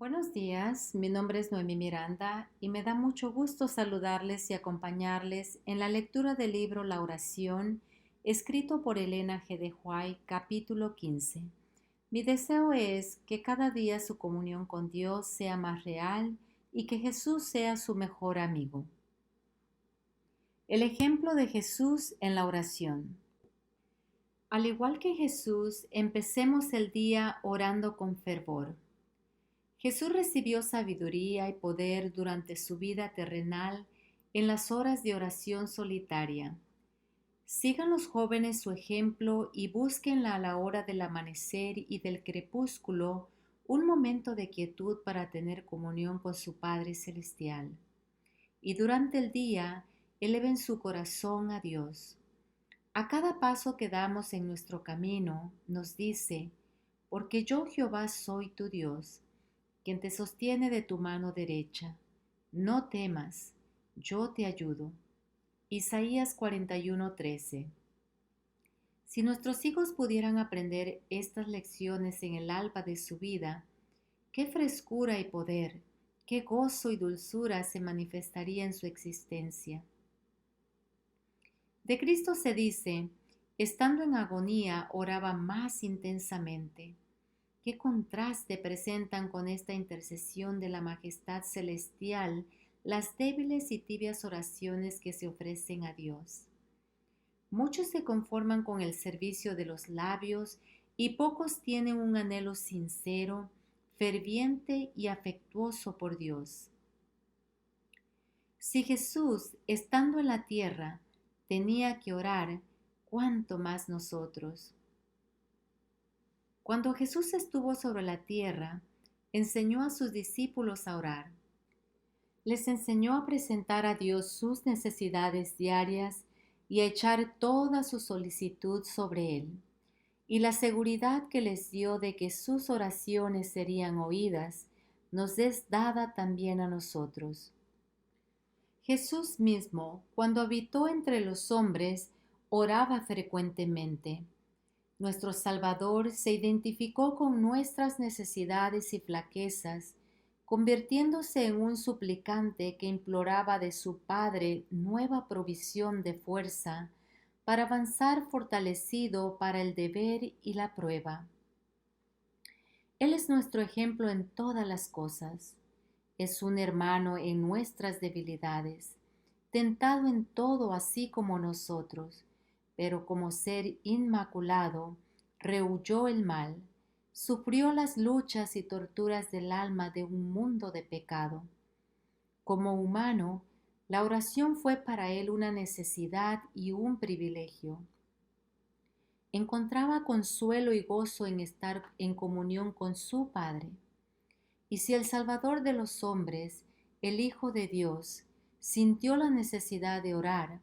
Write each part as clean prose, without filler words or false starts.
Buenos días, mi nombre es Noemi Miranda y me da mucho gusto saludarles y acompañarles en la lectura del libro La oración, escrito por Elena G. de White, capítulo 15. Mi deseo es que cada día su comunión con Dios sea más real y que Jesús sea su mejor amigo. El ejemplo de Jesús en la oración. Al igual que Jesús, empecemos el día orando con fervor. Jesús recibió sabiduría y poder durante su vida terrenal en las horas de oración solitaria. Sigan los jóvenes su ejemplo y búsquenla a la hora del amanecer y del crepúsculo un momento de quietud para tener comunión con su Padre Celestial. Y durante el día, eleven su corazón a Dios. A cada paso que damos en nuestro camino, nos dice, porque yo Jehová soy tu Dios, quien te sostiene de tu mano derecha. No temas, yo te ayudo. Isaías 41:13. Si nuestros hijos pudieran aprender estas lecciones en el alba de su vida, qué frescura y poder, qué gozo y dulzura se manifestaría en su existencia. De Cristo se dice, estando en agonía oraba más intensamente. ¿Qué contraste presentan con esta intercesión de la majestad celestial las débiles y tibias oraciones que se ofrecen a Dios? Muchos se conforman con el servicio de los labios y pocos tienen un anhelo sincero, ferviente y afectuoso por Dios. Si Jesús, estando en la tierra, tenía que orar, ¿cuánto más nosotros? Cuando Jesús estuvo sobre la tierra, enseñó a sus discípulos a orar. Les enseñó a presentar a Dios sus necesidades diarias y a echar toda su solicitud sobre Él. Y la seguridad que les dio de que sus oraciones serían oídas, nos es dada también a nosotros. Jesús mismo, cuando habitó entre los hombres, oraba frecuentemente. Nuestro Salvador se identificó con nuestras necesidades y flaquezas, convirtiéndose en un suplicante que imploraba de su Padre nueva provisión de fuerza para avanzar fortalecido para el deber y la prueba. Él es nuestro ejemplo en todas las cosas. Es un hermano en nuestras debilidades, tentado en todo así como nosotros, pero como ser inmaculado, rehuyó el mal, sufrió las luchas y torturas del alma de un mundo de pecado. Como humano, la oración fue para él una necesidad y un privilegio. Encontraba consuelo y gozo en estar en comunión con su Padre. Y si el Salvador de los hombres, el Hijo de Dios, sintió la necesidad de orar,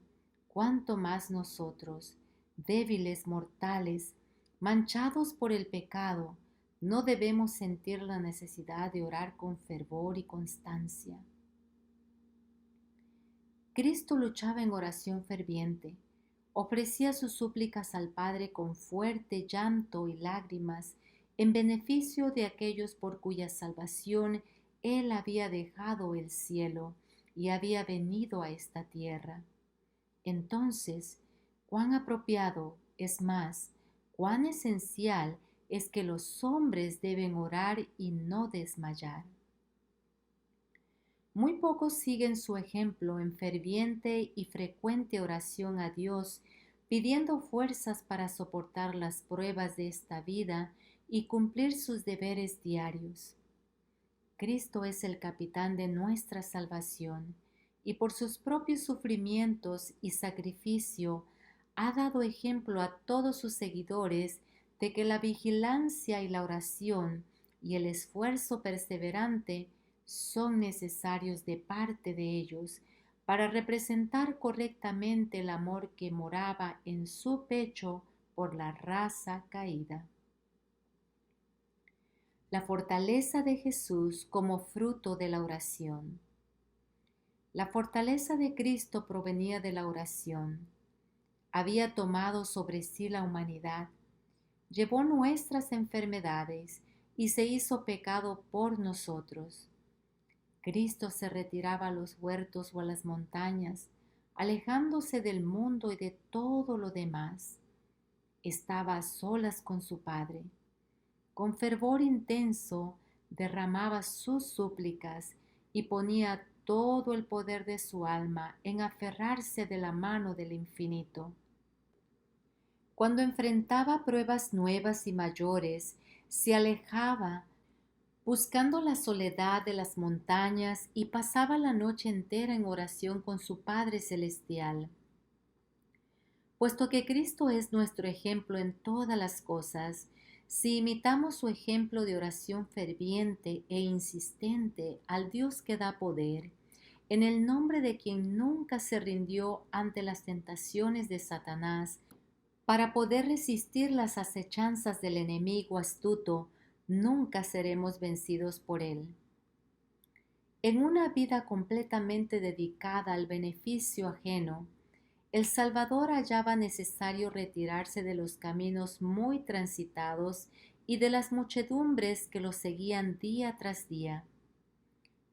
cuánto más nosotros, débiles mortales, manchados por el pecado, no debemos sentir la necesidad de orar con fervor y constancia. Cristo luchaba en oración ferviente, ofrecía sus súplicas al Padre con fuerte llanto y lágrimas en beneficio de aquellos por cuya salvación Él había dejado el cielo y había venido a esta tierra. Entonces, cuán apropiado, es más, cuán esencial es que los hombres deben orar y no desmayar. Muy pocos siguen su ejemplo en ferviente y frecuente oración a Dios, pidiendo fuerzas para soportar las pruebas de esta vida y cumplir sus deberes diarios. Cristo es el capitán de nuestra salvación y por sus propios sufrimientos y sacrificio ha dado ejemplo a todos sus seguidores de que la vigilancia y la oración y el esfuerzo perseverante son necesarios de parte de ellos para representar correctamente el amor que moraba en su pecho por la raza caída. La fortaleza de Jesús como fruto de la oración. La fortaleza de Cristo provenía de la oración. Había tomado sobre sí la humanidad, llevó nuestras enfermedades y se hizo pecado por nosotros. Cristo se retiraba a los huertos o a las montañas, alejándose del mundo y de todo lo demás. Estaba a solas con su Padre. Con fervor intenso derramaba sus súplicas y ponía todo el poder de su alma en aferrarse de la mano del infinito. Cuando enfrentaba pruebas nuevas y mayores, se alejaba buscando la soledad de las montañas y pasaba la noche entera en oración con su Padre Celestial. Puesto que Cristo es nuestro ejemplo en todas las cosas, si imitamos su ejemplo de oración ferviente e insistente al Dios que da poder, en el nombre de quien nunca se rindió ante las tentaciones de Satanás, para poder resistir las acechanzas del enemigo astuto, nunca seremos vencidos por él. En una vida completamente dedicada al beneficio ajeno, el Salvador hallaba necesario retirarse de los caminos muy transitados y de las muchedumbres que lo seguían día tras día.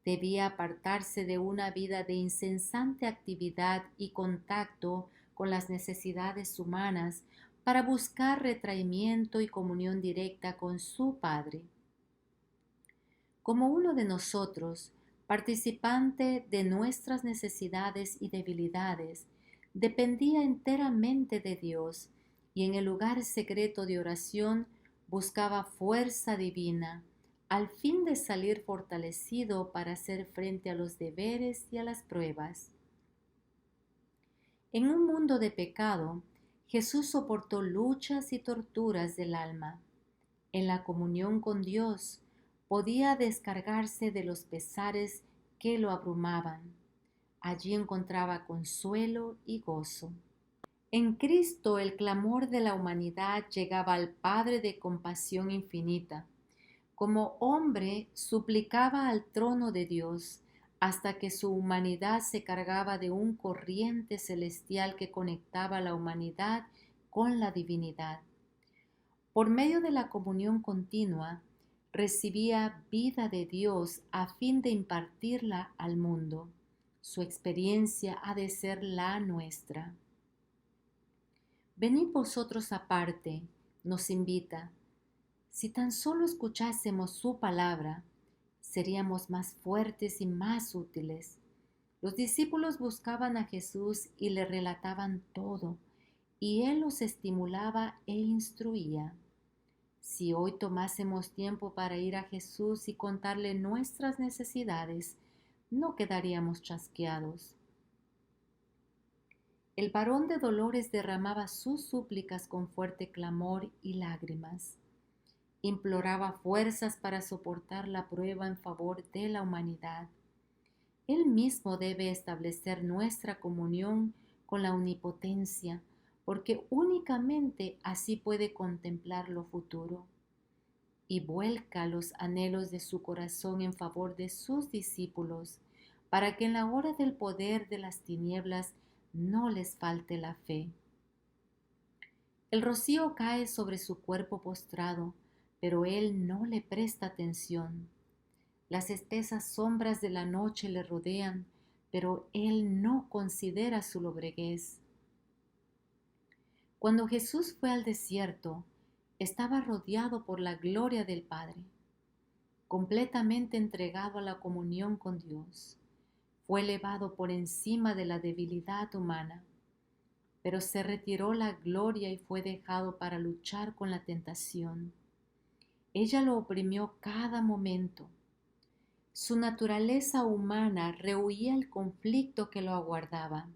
Debía apartarse de una vida de incesante actividad y contacto con las necesidades humanas para buscar retraimiento y comunión directa con su Padre. Como uno de nosotros, participante de nuestras necesidades y debilidades, dependía enteramente de Dios y en el lugar secreto de oración buscaba fuerza divina, al fin de salir fortalecido para hacer frente a los deberes y a las pruebas. En un mundo de pecado, Jesús soportó luchas y torturas del alma. En la comunión con Dios, podía descargarse de los pesares que lo abrumaban. Allí encontraba consuelo y gozo. En Cristo el clamor de la humanidad llegaba al Padre de compasión infinita. Como hombre suplicaba al trono de Dios hasta que su humanidad se cargaba de un corriente celestial que conectaba la humanidad con la divinidad. Por medio de la comunión continua, recibía vida de Dios a fin de impartirla al mundo. Su experiencia ha de ser la nuestra. Venid vosotros aparte, nos invita. Si tan solo escuchásemos su palabra, seríamos más fuertes y más útiles. Los discípulos buscaban a Jesús y le relataban todo, y él los estimulaba e instruía. Si hoy tomásemos tiempo para ir a Jesús y contarle nuestras necesidades, no quedaríamos chasqueados. El varón de dolores derramaba sus súplicas con fuerte clamor y lágrimas. Imploraba fuerzas para soportar la prueba en favor de la humanidad. Él mismo debe establecer nuestra comunión con la omnipotencia, porque únicamente así puede contemplar lo futuro. Y vuelca los anhelos de su corazón en favor de sus discípulos, para que en la hora del poder de las tinieblas no les falte la fe. El rocío cae sobre su cuerpo postrado, pero él no le presta atención. Las espesas sombras de la noche le rodean, pero él no considera su lobreguez. Cuando Jesús fue al desierto, estaba rodeado por la gloria del Padre, completamente entregado a la comunión con Dios. Fue elevado por encima de la debilidad humana, pero se retiró la gloria y fue dejado para luchar con la tentación. Ella lo oprimió cada momento. Su naturaleza humana rehuía el conflicto que lo aguardaba.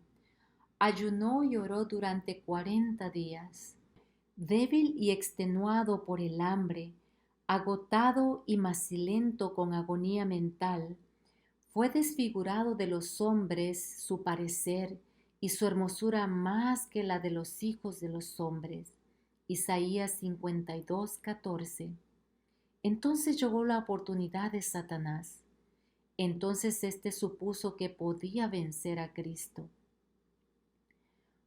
Ayunó y oró durante 40 días. Débil y extenuado por el hambre, agotado y macilento con agonía mental, fue desfigurado de los hombres su parecer y su hermosura más que la de los hijos de los hombres. Isaías 52:14. Entonces llegó la oportunidad de Satanás. Entonces éste supuso que podía vencer a Cristo.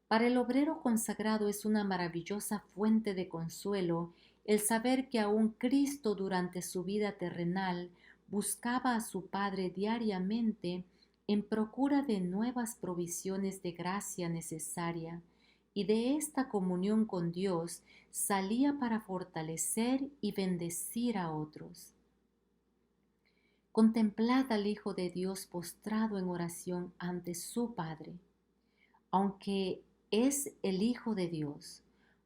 Para el obrero consagrado es una maravillosa fuente de consuelo el saber que aún Cristo durante su vida terrenal buscaba a su Padre diariamente en procura de nuevas provisiones de gracia necesaria, y de esta comunión con Dios salía para fortalecer y bendecir a otros. Contemplad al Hijo de Dios postrado en oración ante su Padre. Aunque es el Hijo de Dios,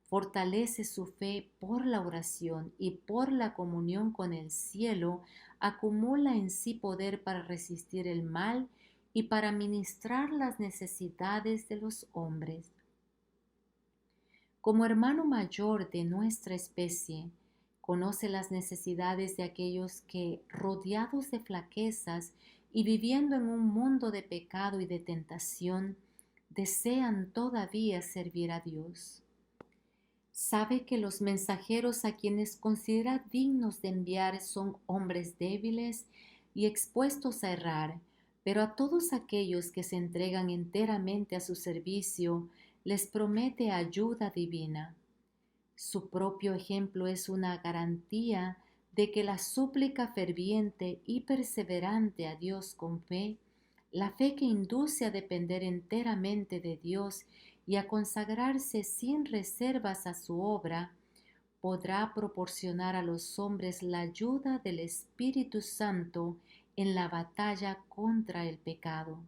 fortalece su fe por la oración y por la comunión con el cielo, acumula en sí poder para resistir el mal y para ministrar las necesidades de los hombres. Como hermano mayor de nuestra especie, conoce las necesidades de aquellos que, rodeados de flaquezas y viviendo en un mundo de pecado y de tentación, desean todavía servir a Dios. Sabe que los mensajeros a quienes considera dignos de enviar son hombres débiles y expuestos a errar, pero a todos aquellos que se entregan enteramente a su servicio, les promete ayuda divina. Su propio ejemplo es una garantía de que la súplica ferviente y perseverante a Dios con fe, la fe que induce a depender enteramente de Dios y a consagrarse sin reservas a su obra, podrá proporcionar a los hombres la ayuda del Espíritu Santo en la batalla contra el pecado.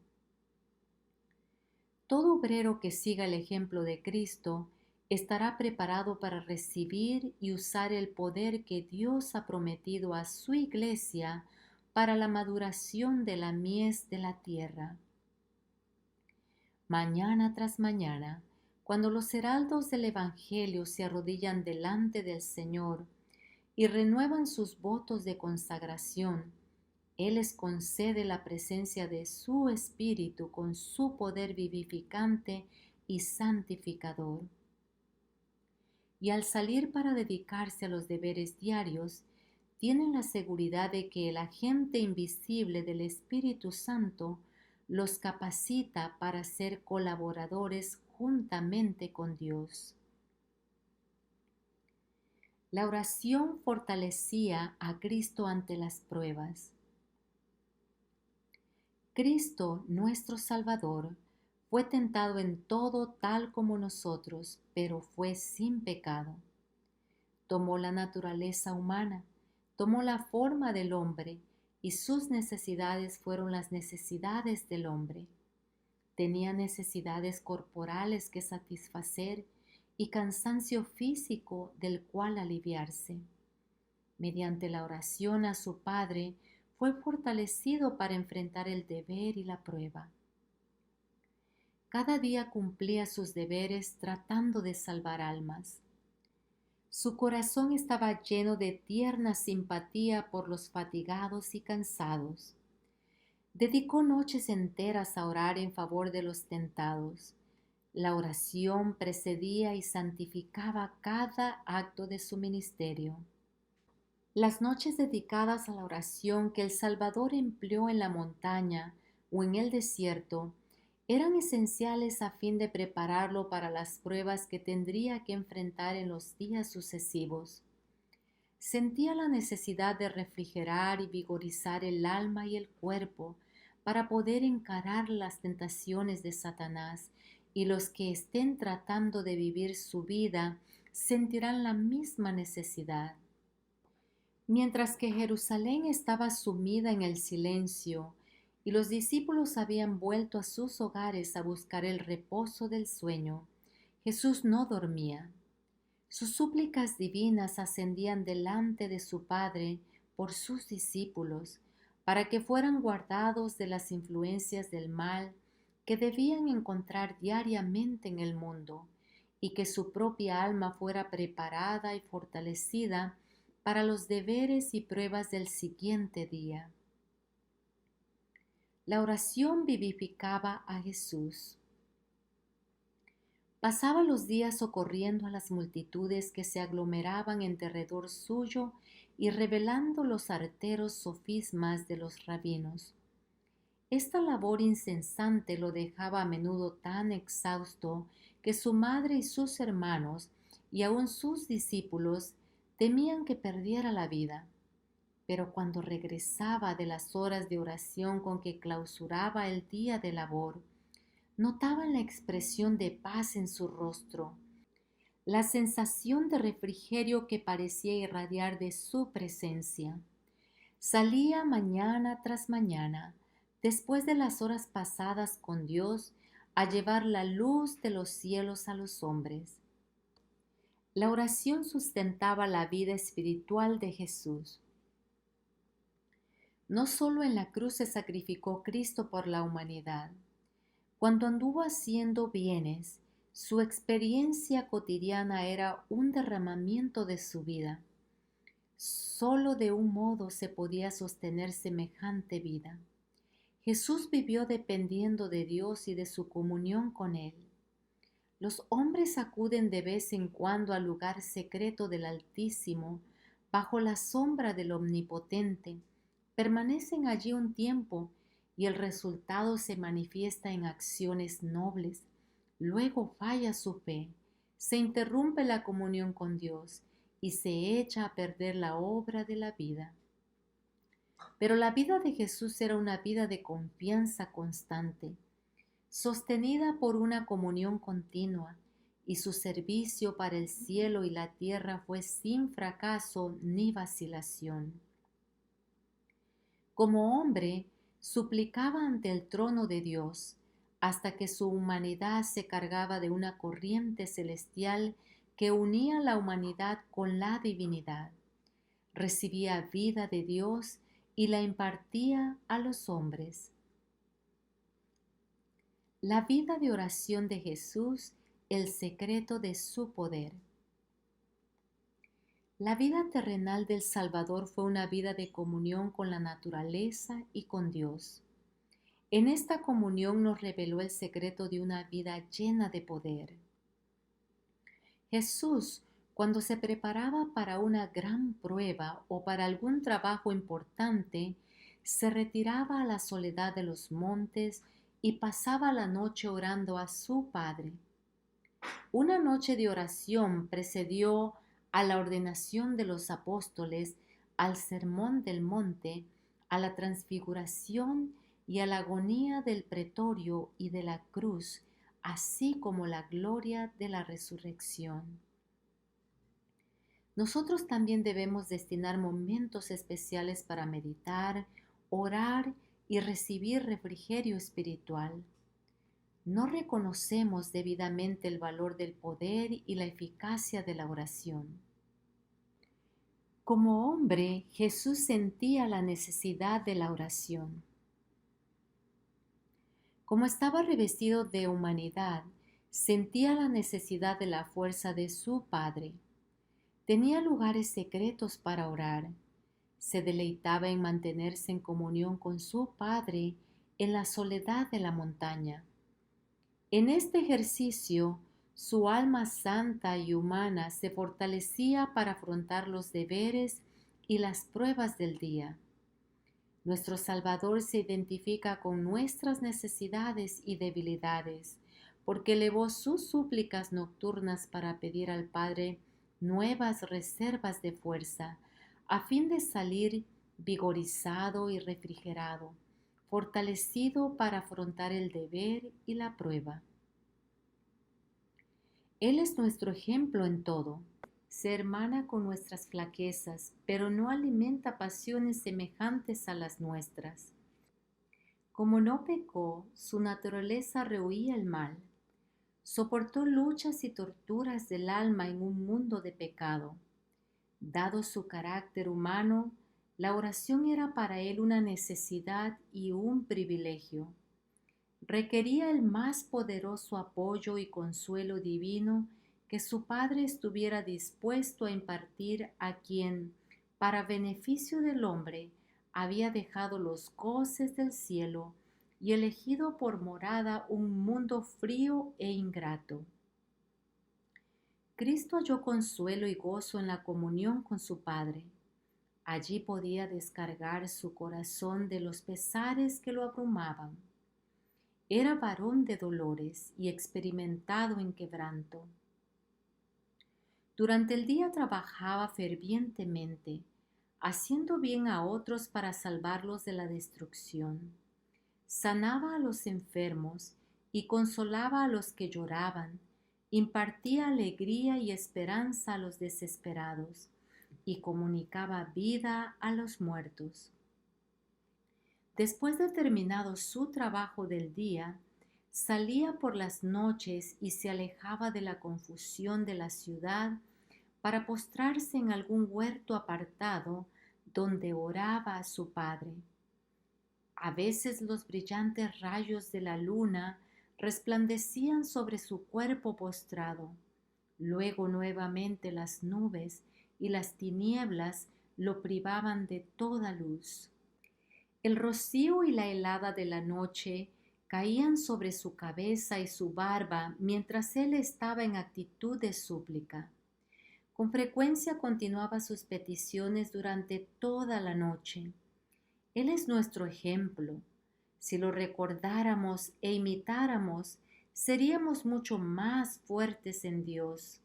Todo obrero que siga el ejemplo de Cristo estará preparado para recibir y usar el poder que Dios ha prometido a su Iglesia para la maduración de la mies de la tierra. Mañana tras mañana, cuando los heraldos del Evangelio se arrodillan delante del Señor y renuevan sus votos de consagración, Él les concede la presencia de su Espíritu con su poder vivificante y santificador. Y al salir para dedicarse a los deberes diarios, tienen la seguridad de que el agente invisible del Espíritu Santo los capacita para ser colaboradores juntamente con Dios. La oración fortalecía a Cristo ante las pruebas. Cristo, nuestro Salvador, fue tentado en todo tal como nosotros, pero fue sin pecado. Tomó la naturaleza humana, tomó la forma del hombre, y sus necesidades fueron las necesidades del hombre. Tenía necesidades corporales que satisfacer y cansancio físico del cual aliviarse. Mediante la oración a su Padre, fue fortalecido para enfrentar el deber y la prueba. Cada día cumplía sus deberes tratando de salvar almas. Su corazón estaba lleno de tierna simpatía por los fatigados y cansados. Dedicó noches enteras a orar en favor de los tentados. La oración precedía y santificaba cada acto de su ministerio. Las noches dedicadas a la oración que el Salvador empleó en la montaña o en el desierto eran esenciales a fin de prepararlo para las pruebas que tendría que enfrentar en los días sucesivos. Sentía la necesidad de refrigerar y vigorizar el alma y el cuerpo para poder encarar las tentaciones de Satanás, y los que estén tratando de vivir su vida sentirán la misma necesidad. Mientras que Jerusalén estaba sumida en el silencio y los discípulos habían vuelto a sus hogares a buscar el reposo del sueño, Jesús no dormía. Sus súplicas divinas ascendían delante de su Padre por sus discípulos, para que fueran guardados de las influencias del mal que debían encontrar diariamente en el mundo, y que su propia alma fuera preparada y fortalecida para los deberes y pruebas del siguiente día. La oración vivificaba a Jesús. Pasaba los días socorriendo a las multitudes que se aglomeraban en derredor suyo y revelando los arteros sofismas de los rabinos. Esta labor incesante lo dejaba a menudo tan exhausto que su madre y sus hermanos, y aun sus discípulos, temían que perdiera la vida, pero cuando regresaba de las horas de oración con que clausuraba el día de labor, notaban la expresión de paz en su rostro, la sensación de refrigerio que parecía irradiar de su presencia. Salía mañana tras mañana, después de las horas pasadas con Dios, a llevar la luz de los cielos a los hombres. La oración sustentaba la vida espiritual de Jesús. No solo en la cruz se sacrificó Cristo por la humanidad. Cuando anduvo haciendo bienes, su experiencia cotidiana era un derramamiento de su vida. Solo de un modo se podía sostener semejante vida. Jesús vivió dependiendo de Dios y de su comunión con Él. Los hombres acuden de vez en cuando al lugar secreto del Altísimo, bajo la sombra del Omnipotente, permanecen allí un tiempo y el resultado se manifiesta en acciones nobles. Luego falla su fe, se interrumpe la comunión con Dios y se echa a perder la obra de la vida. Pero la vida de Jesús era una vida de confianza constante, sostenida por una comunión continua, y su servicio para el cielo y la tierra fue sin fracaso ni vacilación. Como hombre, suplicaba ante el trono de Dios, hasta que su humanidad se cargaba de una corriente celestial que unía la humanidad con la divinidad. Recibía vida de Dios y la impartía a los hombres. La vida de oración de Jesús, el secreto de su poder. La vida terrenal del Salvador fue una vida de comunión con la naturaleza y con Dios. En esta comunión nos reveló el secreto de una vida llena de poder. Jesús, cuando se preparaba para una gran prueba o para algún trabajo importante, se retiraba a la soledad de los montes y pasaba la noche orando a su Padre. Una noche de oración precedió a la ordenación de los apóstoles, al sermón del monte, a la transfiguración y a la agonía del pretorio y de la cruz, así como la gloria de la resurrección. Nosotros también debemos destinar momentos especiales para meditar, orar y recibir refrigerio espiritual. No reconocemos debidamente el valor del poder y la eficacia de la oración. Como hombre, Jesús sentía la necesidad de la oración. Como estaba revestido de humanidad, sentía la necesidad de la fuerza de su Padre. Tenía lugares secretos para orar. Se deleitaba en mantenerse en comunión con su Padre en la soledad de la montaña. En este ejercicio, su alma santa y humana se fortalecía para afrontar los deberes y las pruebas del día. Nuestro Salvador se identifica con nuestras necesidades y debilidades, porque elevó sus súplicas nocturnas para pedir al Padre nuevas reservas de fuerza, a fin de salir vigorizado y refrigerado, fortalecido para afrontar el deber y la prueba. Él es nuestro ejemplo en todo. Se hermana con nuestras flaquezas, pero no alimenta pasiones semejantes a las nuestras. Como no pecó, su naturaleza rehuía el mal. Soportó luchas y torturas del alma en un mundo de pecado. Dado su carácter humano, la oración era para él una necesidad y un privilegio. Requería el más poderoso apoyo y consuelo divino que su Padre estuviera dispuesto a impartir a quien, para beneficio del hombre, había dejado los goces del cielo y elegido por morada un mundo frío e ingrato. Cristo halló consuelo y gozo en la comunión con su Padre. Allí podía descargar su corazón de los pesares que lo abrumaban. Era varón de dolores y experimentado en quebranto. Durante el día trabajaba fervientemente, haciendo bien a otros para salvarlos de la destrucción. Sanaba a los enfermos y consolaba a los que lloraban, impartía alegría y esperanza a los desesperados y comunicaba vida a los muertos. Después de terminado su trabajo del día, salía por las noches y se alejaba de la confusión de la ciudad para postrarse en algún huerto apartado donde oraba a su Padre. A veces los brillantes rayos de la luna resplandecían sobre su cuerpo postrado. Luego nuevamente las nubes y las tinieblas lo privaban de toda luz. El rocío y la helada de la noche caían sobre su cabeza y su barba mientras él estaba en actitud de súplica. Con frecuencia continuaba sus peticiones durante toda la noche. Él es nuestro ejemplo. Si lo recordáramos e imitáramos, seríamos mucho más fuertes en Dios.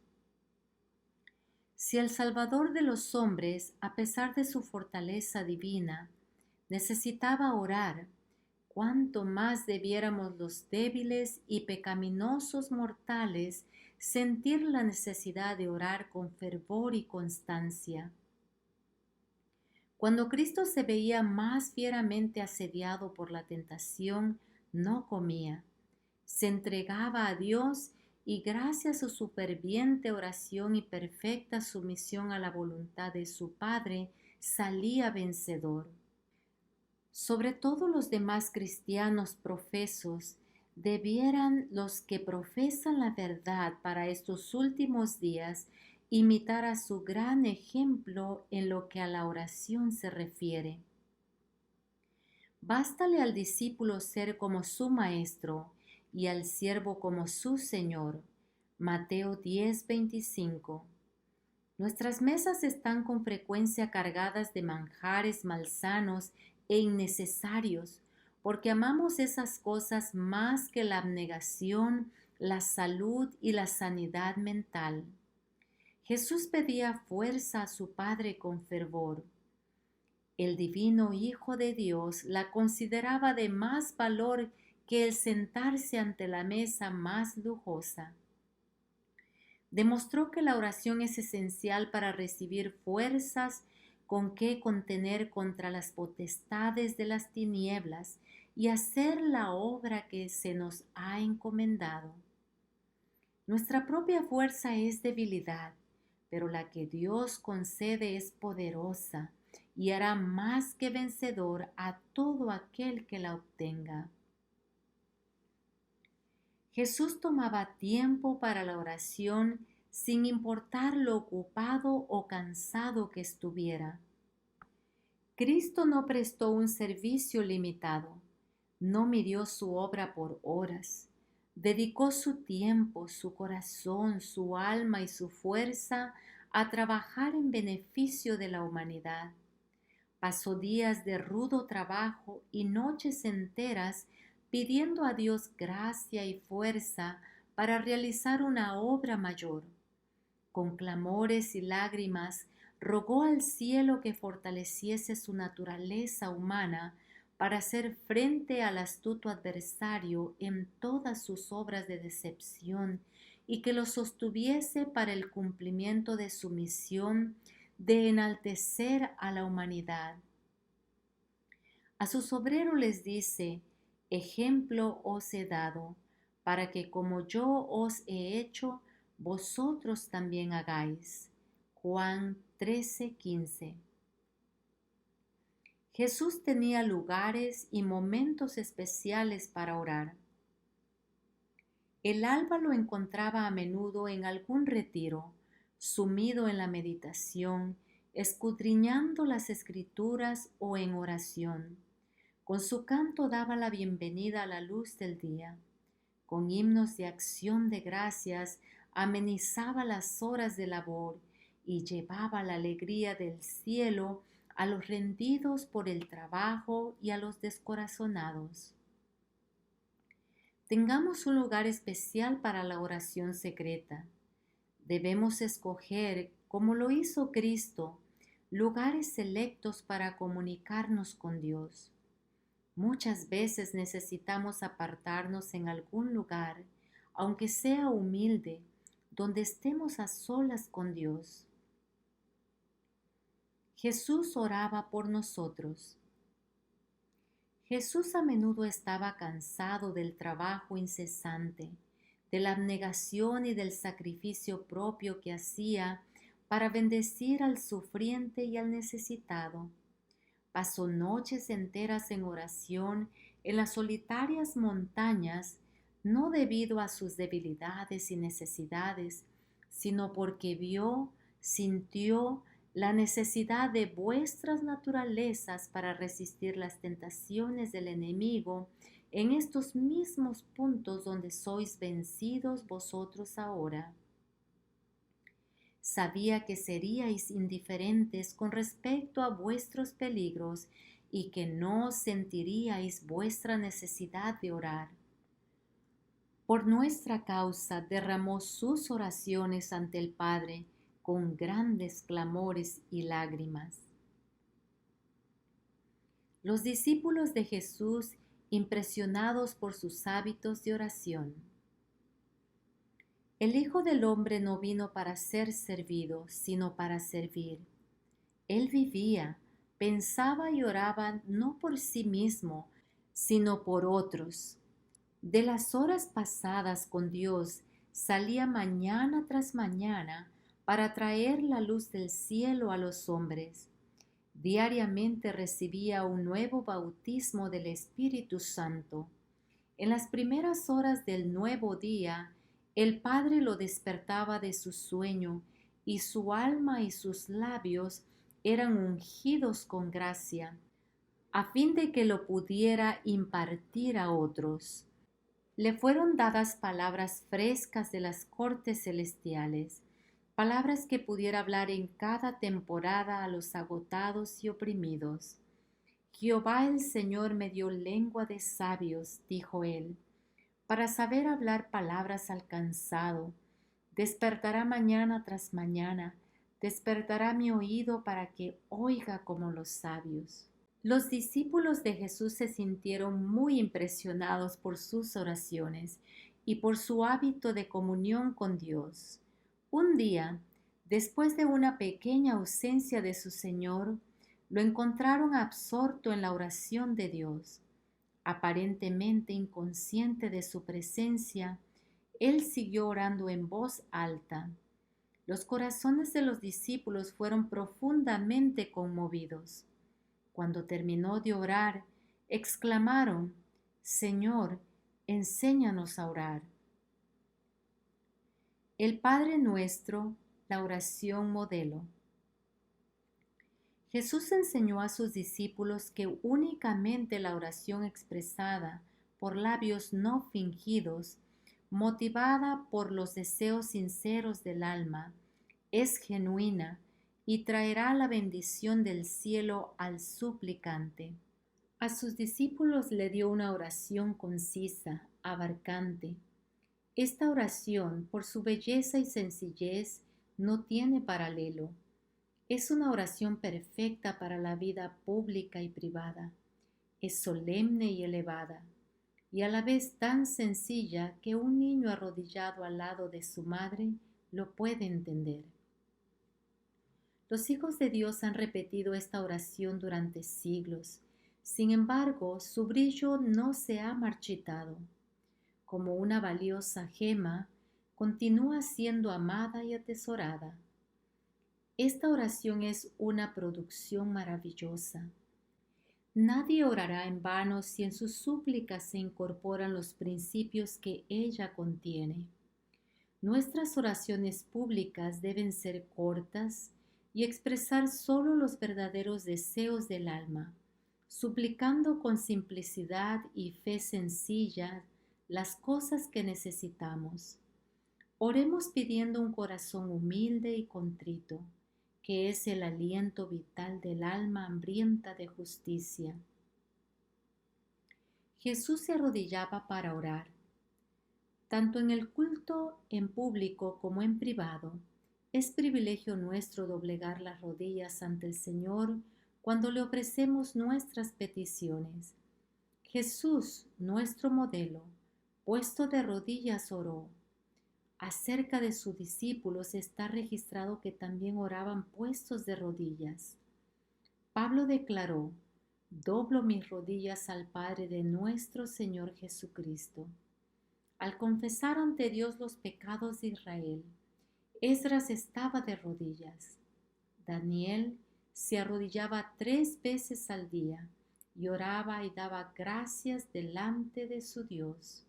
Si el Salvador de los hombres, a pesar de su fortaleza divina, necesitaba orar, cuánto más debiéramos los débiles y pecaminosos mortales sentir la necesidad de orar con fervor y constancia. Cuando Cristo se veía más fieramente asediado por la tentación, no comía. Se entregaba a Dios y gracias a su ferviente oración y perfecta sumisión a la voluntad de su Padre, salía vencedor. Sobre todo los demás cristianos profesos, debieran los que profesan la verdad para estos últimos días imitar a su gran ejemplo en lo que a la oración se refiere. Bástale al discípulo ser como su maestro y al siervo como su señor. Mateo 10:25. Nuestras mesas están con frecuencia cargadas de manjares malsanos e innecesarios, porque amamos esas cosas más que la abnegación, la salud y la sanidad mental. Jesús pedía fuerza a su Padre con fervor. El divino Hijo de Dios la consideraba de más valor que el sentarse ante la mesa más lujosa. Demostró que la oración es esencial para recibir fuerzas con que contener contra las potestades de las tinieblas y hacer la obra que se nos ha encomendado. Nuestra propia fuerza es debilidad, pero la que Dios concede es poderosa y hará más que vencedor a todo aquel que la obtenga. Jesús tomaba tiempo para la oración sin importar lo ocupado o cansado que estuviera. Cristo no prestó un servicio limitado, no midió su obra por horas, dedicó su tiempo, su corazón, su alma y su fuerza a trabajar en beneficio de la humanidad. Pasó días de rudo trabajo y noches enteras pidiendo a Dios gracia y fuerza para realizar una obra mayor. Con clamores y lágrimas rogó al cielo que fortaleciese su naturaleza humana para hacer frente al astuto adversario en todas sus obras de decepción y que lo sostuviese para el cumplimiento de su misión de enaltecer a la humanidad. A sus obreros les dice: ejemplo os he dado, para que como yo os he hecho, vosotros también hagáis. Juan 13:15. Jesús tenía lugares y momentos especiales para orar. El alba lo encontraba a menudo en algún retiro, sumido en la meditación, escudriñando las escrituras o en oración. Con su canto daba la bienvenida a la luz del día. Con himnos de acción de gracias amenizaba las horas de labor y llevaba la alegría del cielo a los rendidos por el trabajo y a los descorazonados. Tengamos un lugar especial para la oración secreta. Debemos escoger, como lo hizo Cristo, lugares selectos para comunicarnos con Dios. Muchas veces necesitamos apartarnos en algún lugar, aunque sea humilde, donde estemos a solas con Dios. Jesús oraba por nosotros. Jesús a menudo estaba cansado del trabajo incesante, de la abnegación y del sacrificio propio que hacía para bendecir al sufriente y al necesitado. Pasó noches enteras en oración en las solitarias montañas, no debido a sus debilidades y necesidades, sino porque vio, sintió la necesidad de vuestras naturalezas para resistir las tentaciones del enemigo en estos mismos puntos donde sois vencidos vosotros ahora. Sabía que seríais indiferentes con respecto a vuestros peligros y que no sentiríais vuestra necesidad de orar. Por nuestra causa derramó sus oraciones ante el Padre con grandes clamores y lágrimas. Los discípulos de Jesús, impresionados por sus hábitos de oración. El Hijo del Hombre no vino para ser servido, sino para servir. Él vivía, pensaba y oraba no por sí mismo, sino por otros. De las horas pasadas con Dios salía mañana tras mañana para traer la luz del cielo a los hombres. Diariamente recibía un nuevo bautismo del Espíritu Santo. En las primeras horas del nuevo día, el Padre lo despertaba de su sueño y su alma y sus labios eran ungidos con gracia, a fin de que lo pudiera impartir a otros. Le fueron dadas palabras frescas de las cortes celestiales, palabras que pudiera hablar en cada temporada a los agotados y oprimidos. Jehová el Señor me dio lengua de sabios, dijo él, para saber hablar palabras al cansado. Despertará mañana tras mañana, despertará mi oído para que oiga como los sabios. Los discípulos de Jesús se sintieron muy impresionados por sus oraciones y por su hábito de comunión con Dios. Un día, después de una pequeña ausencia de su Señor, lo encontraron absorto en la oración de Dios. Aparentemente inconsciente de su presencia, él siguió orando en voz alta. Los corazones de los discípulos fueron profundamente conmovidos. Cuando terminó de orar, exclamaron: Señor, enséñanos a orar. El Padre Nuestro, la oración modelo. Jesús enseñó a sus discípulos que únicamente la oración expresada por labios no fingidos, motivada por los deseos sinceros del alma, es genuina y traerá la bendición del cielo al suplicante. A sus discípulos le dio una oración concisa, abarcante. Esta oración, por su belleza y sencillez, no tiene paralelo. Es una oración perfecta para la vida pública y privada. Es solemne y elevada, y a la vez tan sencilla que un niño arrodillado al lado de su madre lo puede entender. Los hijos de Dios han repetido esta oración durante siglos. Sin embargo, su brillo no se ha marchitado. Como una valiosa gema, continúa siendo amada y atesorada. Esta oración es una producción maravillosa. Nadie orará en vano si en sus súplicas se incorporan los principios que ella contiene. Nuestras oraciones públicas deben ser cortas y expresar solo los verdaderos deseos del alma, suplicando con simplicidad y fe sencilla las cosas que necesitamos. Oremos pidiendo un corazón humilde y contrito, que es el aliento vital del alma hambrienta de justicia. Jesús se arrodillaba para orar. Tanto en el culto en público como en privado, es privilegio nuestro doblegar las rodillas ante el Señor cuando le ofrecemos nuestras peticiones. Jesús, nuestro modelo, puesto de rodillas oró. Acerca de sus discípulos está registrado que también oraban puestos de rodillas. Pablo declaró: doblo mis rodillas al Padre de nuestro Señor Jesucristo. Al confesar ante Dios los pecados de Israel, Esdras estaba de rodillas. Daniel se arrodillaba 3 veces al día y oraba y daba gracias delante de su Dios.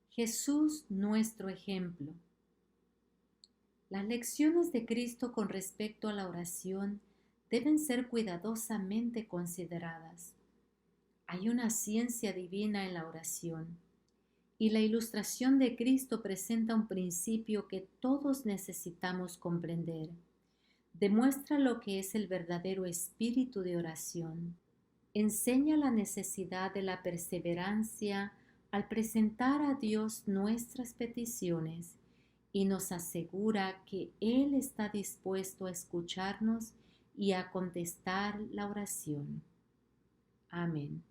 Jesús, nuestro ejemplo. Las lecciones de Cristo con respecto a la oración deben ser cuidadosamente consideradas. Hay una ciencia divina en la oración, y la ilustración de Cristo presenta un principio que todos necesitamos comprender. Demuestra lo que es el verdadero espíritu de oración. Enseña la necesidad de la perseverancia al presentar a Dios nuestras peticiones y nos asegura que Él está dispuesto a escucharnos y a contestar la oración. Amén.